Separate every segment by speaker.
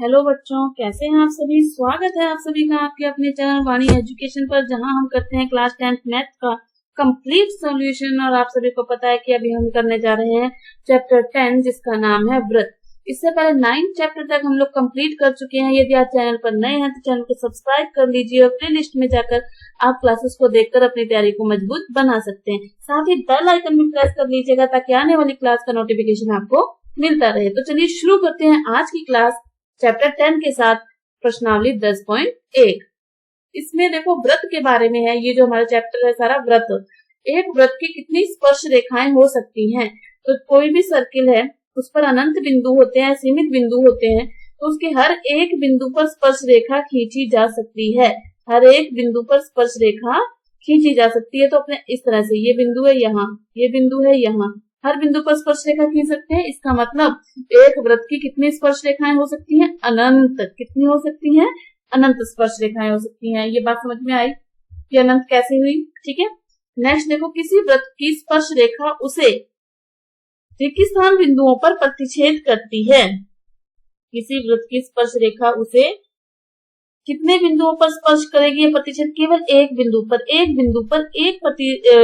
Speaker 1: Hello बच्चों, कैसे हैं आप सभी। स्वागत है आप सभी का आपके अपने चैनल वाणी एजुकेशन पर, जहां हम करते हैं क्लास 10th मैथ का कंप्लीट सॉल्यूशन। और आप सभी को पता है कि अभी हम करने जा रहे हैं चैप्टर 10 जिसका नाम है व्रत। इससे पहले 9 चैप्टर तक हम लोग कंप्लीट कर चुके हैं। यदि आप चैनल पर नए हैं तो चैनल को सब्सक्राइब कर लीजिए और प्ले लिस्ट में जाकर आप क्लासेस को देखकर अपनी तैयारी को मजबूत बना सकते हैं। साथ ही बेल आइकन भी प्रेस कर लीजिएगा ताकि आने वाली क्लास का नोटिफिकेशन आपको मिलता रहे। तो चलिए शुरू करते हैं आज की क्लास चैप्टर 10 के साथ प्रश्नावली 10.1। इसमें देखो व्रत के बारे में है। ये जो हमारा चैप्टर है सारा व्रत। एक व्रत की कितनी स्पर्श रेखाएं हो सकती हैं। तो कोई भी सर्किल है उस पर अनंत बिंदु होते हैं, सीमित बिंदु होते हैं, तो उसके हर एक बिंदु पर स्पर्श रेखा खींची जा सकती है। हर एक बिंदु पर स्पर्श रेखा खींची जा सकती है। तो अपने इस तरह से ये बिंदु है यहाँ, ये बिंदु है यहाँ, हर बिंदु पर स्पर्श रेखा खींच सकते हैं। इसका मतलब एक वृत्त की कितनी स्पर्श रेखाएं हो सकती हैं? अनंत। कितनी हो सकती हैं? अनंत स्पर्श रेखाएं हो सकती हैं। ये बात समझ में आई कि अनंत कैसे हुई? ठीक है। नेक्स्ट देखो, किसी वृत्त की स्पर्श रेखा उसे रिक्तिस्थान बिंदुओं पर प्रतिच्छेद करती है। किसी वृत्त की स्पर्श रेखा उसे कितने बिंदुओं पर स्पर्श करेगी? प्रतिच्छेद केवल एक बिंदु पर। एक बिंदु पर एक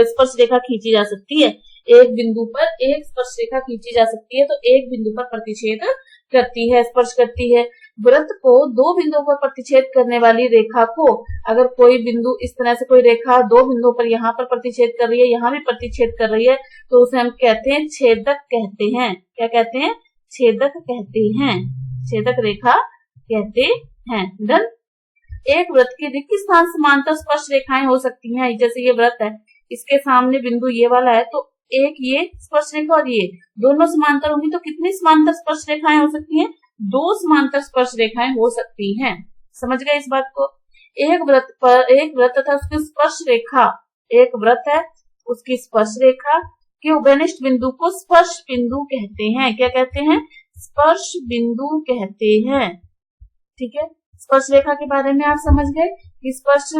Speaker 1: स्पर्श रेखा खींची जा सकती है। एक बिंदु पर एक स्पर्श रेखा खींची जा सकती है। तो एक बिंदु पर प्रतिच्छेद करती है, स्पर्श करती है। वृत्त को दो बिंदुओं पर प्रतिच्छेद करने वाली रेखा को, अगर कोई बिंदु इस तरह से कोई रेखा दो बिंदुओं पर यहाँ पर प्रतिच्छेद कर रही है, यहाँ भी प्रतिच्छेद कर रही है, तो उसे हम कहते हैं छेदक कहते हैं। क्या कहते हैं? छेदक कहते हैं। छेदक रेखा कहते हैं। डन। एक वृत्त की रिक्त स्थान समांतर स्पर्श रेखाएं हो सकती हैं। जैसे ये वृत्त है, इसके सामने बिंदु ये वाला है, तो एक ये स्पर्श रेखा और ये दोनों समांतर होंगी, तो कितनी समांतर स्पर्श रेखाएं हो सकती हैं? दो समांतर स्पर्श रेखाएं हो सकती हैं। समझ गए इस बात को? एक वृत्त तथा उसकी स्पर्श रेखा, एक वृत्त है उसकी स्पर्श रेखा के उभयनिष्ठ बिंदु को स्पर्श बिंदु कहते हैं। क्या कहते हैं? स्पर्श बिंदु कहते हैं। ठीक है। स्पर्श रेखा के बारे में आप समझ गए कि स्पर्श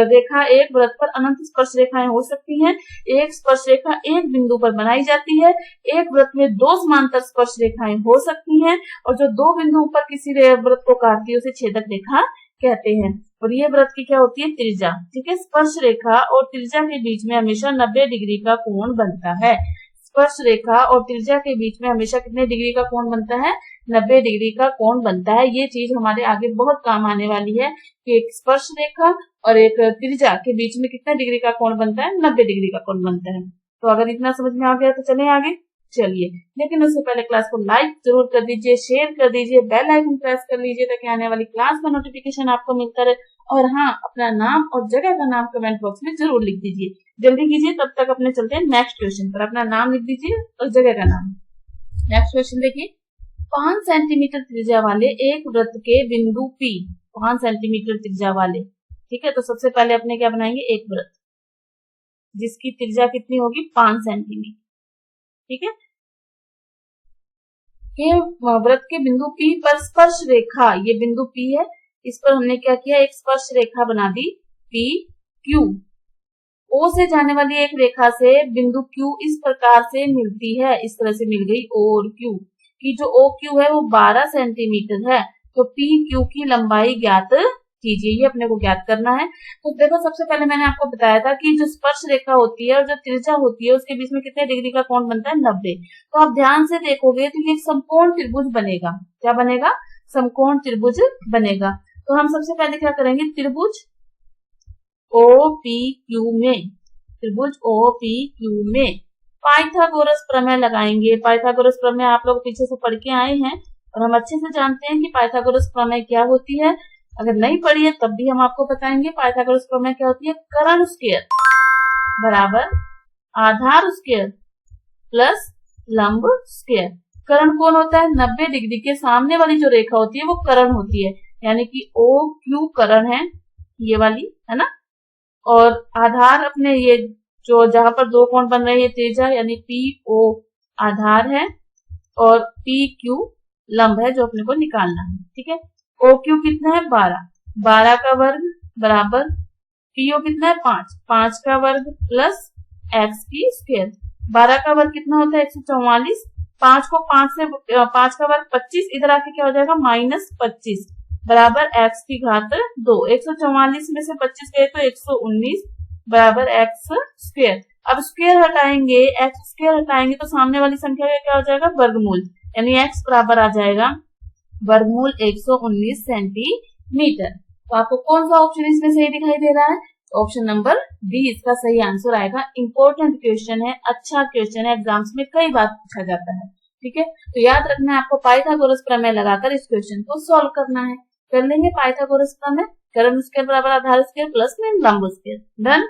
Speaker 1: रेखा, एक वृत्त पर अनंत स्पर्श रेखाएं हो सकती हैं। एक स्पर्श रेखा एक बिंदु पर बनाई जाती है। एक वृत्त में दो समांतर स्पर्श रेखाएं हो सकती हैं, और जो दो बिंदुओं पर किसी वृत्त को काटती है उसे छेदक रेखा कहते हैं। और ये वृत्त की क्या होती है? त्रिज्या। ठीक है। स्पर्श रेखा और त्रिज्या के बीच में हमेशा 90 डिग्री का कोण बनता है। स्पर्श रेखा और त्रिज्या के बीच में हमेशा कितने डिग्री का कोण बनता है? 90 डिग्री का कोण बनता है। ये चीज हमारे आगे बहुत काम आने वाली है कि एक स्पर्श रेखा और एक त्रिज्या के बीच में कितने डिग्री का कोण बनता है? 90 डिग्री का कोण बनता है। तो अगर इतना समझ में आ गया तो चलें आगे। चलिए, लेकिन उससे पहले क्लास को लाइक जरूर कर दीजिए, शेयर कर दीजिए, बेल आइकन प्रेस कर लीजिए ताकि आने वाली क्लास का नोटिफिकेशन आपको मिलता रहे। और हाँ, अपना नाम और जगह का नाम कमेंट बॉक्स में जरूर लिख दीजिए। जल्दी कीजिए। तब तक अपने चलते हैं नेक्स्ट क्वेश्चन पर। अपना नाम लिख दीजिए और जगह का नाम। नेक्स्ट क्वेश्चन देखिए। 5 सेंटीमीटर त्रिज्या वाले एक वृत्त के बिंदु P, 5 सेंटीमीटर त्रिज्या वाले। ठीक है। तो सबसे पहले अपने क्या बनाएंगे? एक वृत्त जिसकी त्रिज्या कितनी होगी? 5 सेंटीमीटर। ठीक है। ये वृत्त के बिंदु P पर स्पर्श रेखा, ये बिंदु P है, इस पर हमने क्या किया? एक स्पर्श रेखा बना दी P Q। O से जाने वाली एक रेखा से बिंदु Q इस प्रकार से मिलती है, इस तरह से मिल गई O और Q की। जो OQ है वो 12 सेंटीमीटर है। तो PQ की लंबाई ज्ञात कीजिए। ये अपने को ज्ञात करना है। तो देखो, सबसे पहले मैंने आपको बताया था कि जो स्पर्श रेखा होती है और जो त्रिज्या होती है उसके बीच में कितने डिग्री का कोण बनता है? 90। तो आप ध्यान से देखोगे तो ये समकोण त्रिभुज बनेगा। क्या बनेगा? समकोण त्रिभुज बनेगा। तो हम सबसे पहले क्या करेंगे? त्रिभुज OPQ में, त्रिभुज OPQ में पाइथागोरस प्रमेय लगाएंगे। पाइथागोरस प्रमेय आप लोग पीछे से पढ़ के आए हैं और हम अच्छे से जानते हैं कि पाइथागोरस प्रमेय क्या होती है। अगर नहीं पढ़ी है तब भी हम आपको बताएंगे। पाइथागोरस प्रमेय क्या होती है? कर्ण स्क्वायर बराबर आधार स्क्वायर प्लस लंब स्क्वायर। कर्ण कौन होता है? 90 डिग्री के सामने वाली जो रेखा होती है वो कर्ण होती है, यानी कि OQ कर्ण है, ये वाली है ना। और आधार अपने ये जो जहां पर दो कोण बन रहे हैं त्रिज्या, यानी PO आधार है और PQ लंब है जो अपने को निकालना है। ठीक है। OQ कितना है? 12। 12 का वर्ग बराबर PO कितना है? 5। 5 का वर्ग प्लस x की स्क्वायर। 12 का वर्ग कितना होता है? 144। 5 को 5 का वर्ग 25, इधर आके क्या हो जाएगा -25 बराबर x की घात 2। 144 में से 25 गए तो 119 बराबर x स्क्वायर। अब स्क्वायर हटाएंगे, x स्क्वायर हटाएंगे तो सामने वाली संख्या का क्या हो जाएगा वर्गमूल, यानी x बराबर आ जाएगा वर्गमूल 119 सेंटीमीटर। तो आपको कौन सा ऑप्शन इसमें सही दिखाई दे रहा है? ऑप्शन नंबर डी इसका सही आंसर आएगा। इंपॉर्टेंट क्वेश्चन है, अच्छा क्वेश्चन है, एग्जाम्स में कई बार पूछा जाता है। ठीक है, तो याद रखना है आपको पाइथागोरस प्रमेय लगाकर इस क्वेश्चन को सॉल्व करना है। कर लेंगे पाइथागोरस प्रमेय, कर्म स्क्वायर बराबर आधार स्क्वायर प्लस में लंब स्क्वायर। डन।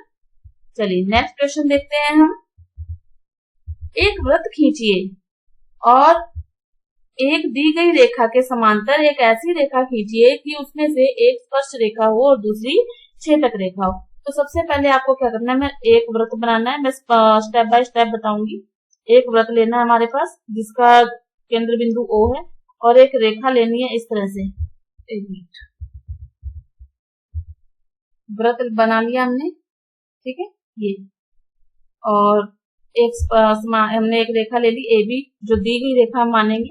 Speaker 1: चलिए नेक्स्ट क्वेश्चन देखते हैं हम। एक वृत्त खींचिए और एक दी गई रेखा के समांतर एक ऐसी रेखा खींचिए कि उसमें से एक स्पर्श रेखा हो और दूसरी छेदक रेखा हो। तो सबसे पहले आपको क्या करना है, मैं एक वृत्त बनाना है, मैं स्टेप बाय स्टेप बताऊंगी। एक वृत्त लेना है हमारे पास जिसका केंद्र बिंदु O है और एक रेखा लेनी है इस तरह से। एक मिनट, वृत्त बना लिया हमने, ठीक है ये, और हमने एक रेखा ले ली AB जो दी गई रेखा हम मानेंगे।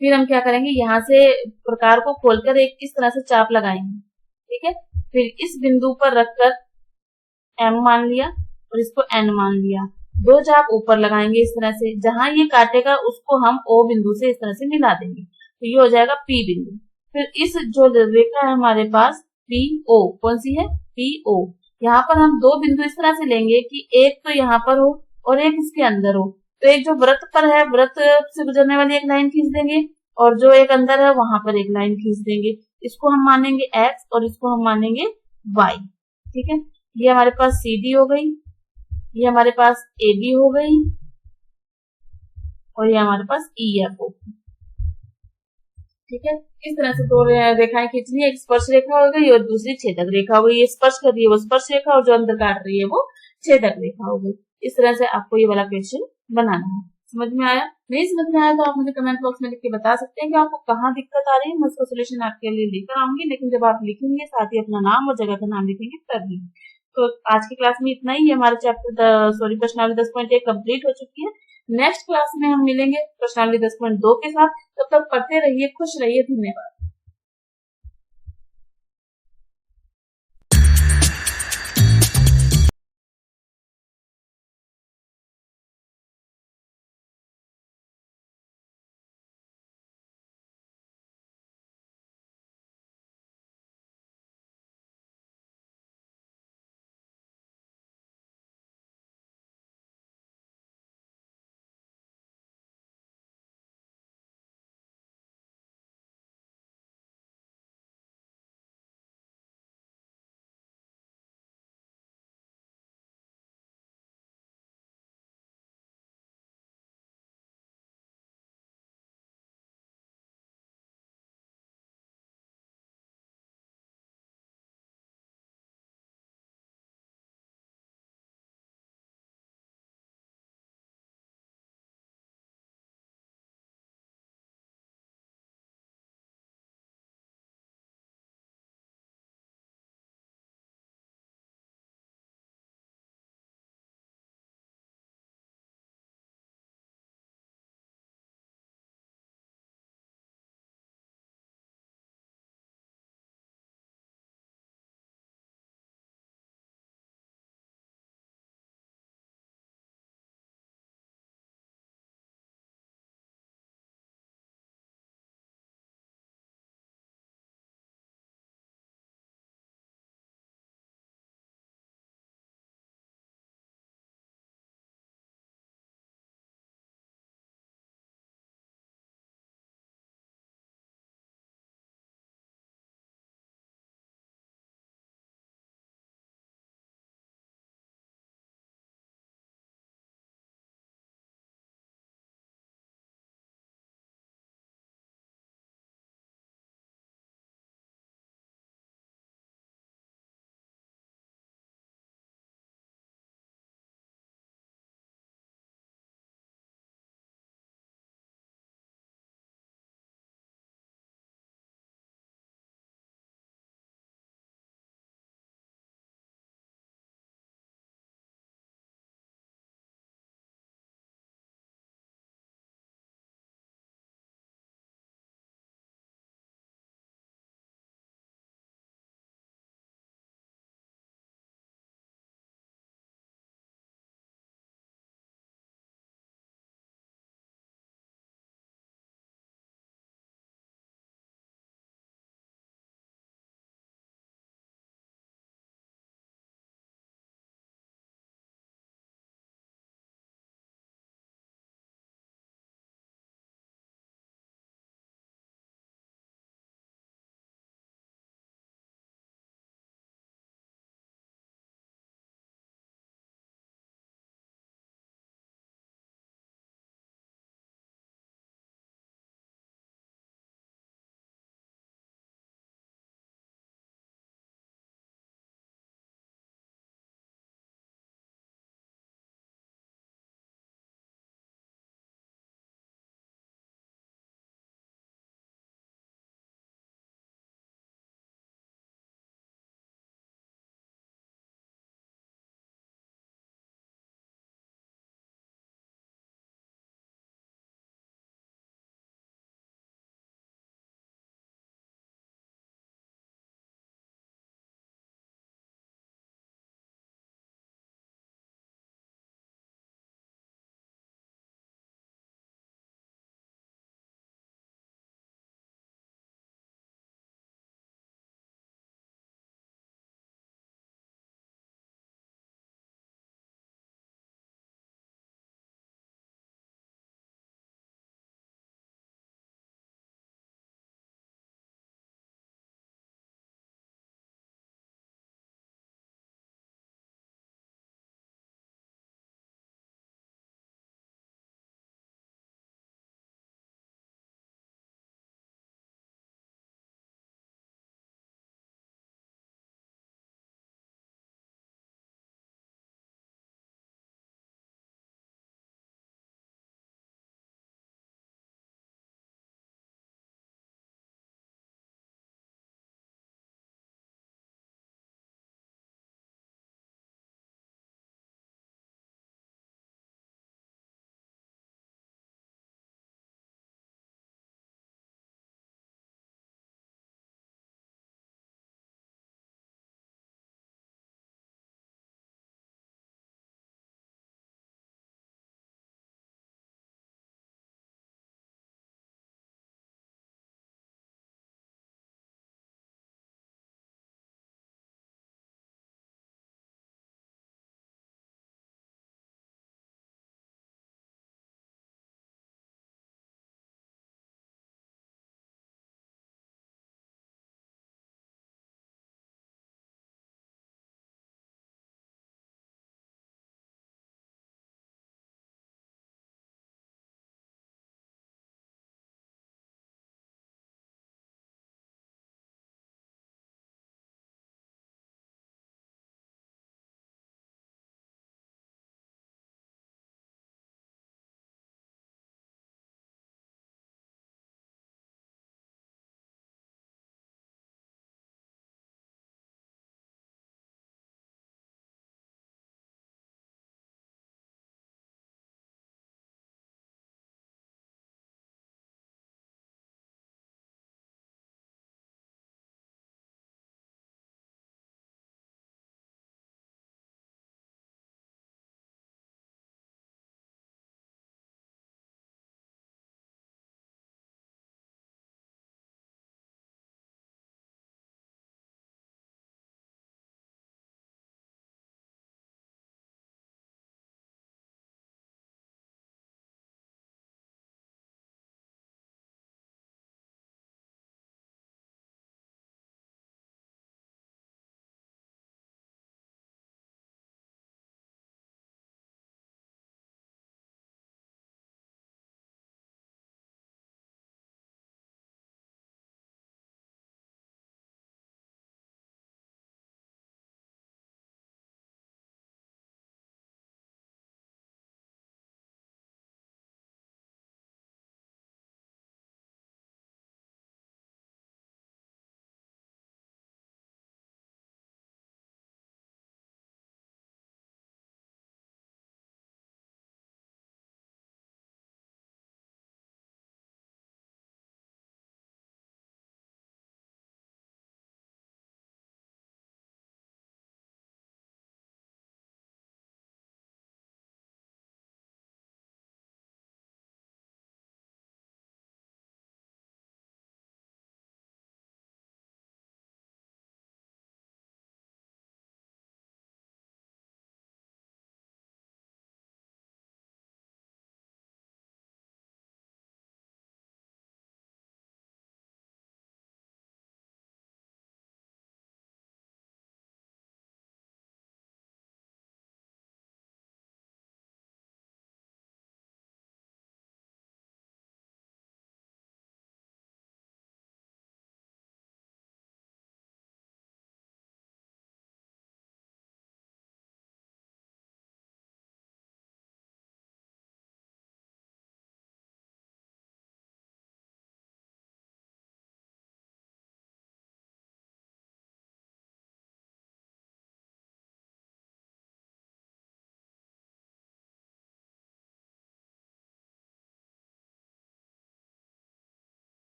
Speaker 1: फिर हम क्या करेंगे, यहाँ से प्रकार को खोलकर एक इस तरह से चाप लगाएंगे। ठीक है, फिर इस बिंदु पर रखकर M मान लिया और इसको N मान लिया। दो चाप ऊपर लगाएंगे इस तरह से, जहां ये काटेगा उसको हम O बिंदु से इस तरह से मिला देंगे, तो ये हो जाएगा P बिंदु। फिर इस जो रेखा है हमारे पास PO, कौन सी है PO, यहाँ पर हम दो बिंदु इस तरह से लेंगे कि एक तो यहाँ पर हो और एक इसके अंदर हो। तो एक जो वृत्त पर है, वृत्त से गुजरने वाली एक लाइन खींच देंगे और जो एक अंदर है वहां पर एक लाइन खींच देंगे। इसको हम मानेंगे x और इसको हम मानेंगे y। ठीक है, ये हमारे पास CD हो गई, ये हमारे पास AB हो गई और ये हमारे पास EF हो गई। ठीक है, इस तरह से दो रेखाएं खींचनी है, एक स्पर्श रेखा हो गई और दूसरी छेदक रेखा हो गई। ये स्पर्श कर रही है वो स्पर्श रेखा और जो अंदर काट रही है वो छेदक रेखा हो गई। इस तरह से आपको ये वाला क्वेश्चन बनाना है। समझ में आया? नहीं समझ में आया तो आप मुझे कमेंट बॉक्स में लिख के बता सकते हैं कि आपको कहाँ दिक्कत आ रही है। मैं उसका सोल्यूशन आपके लिए लेकर आऊंगी, लेकिन जब आप लिखेंगे साथ ही अपना नाम और जगह का नाम लिखेंगे तभी। तो आज की क्लास में इतना ही। हमारे चैप्टर प्रश्नावली 10.1 कंप्लीट हो चुकी है। नेक्स्ट क्लास में हम मिलेंगे प्रश्नावली 10.2 के साथ। तब तक पढ़ते रहिए, खुश रहिए। धन्यवाद।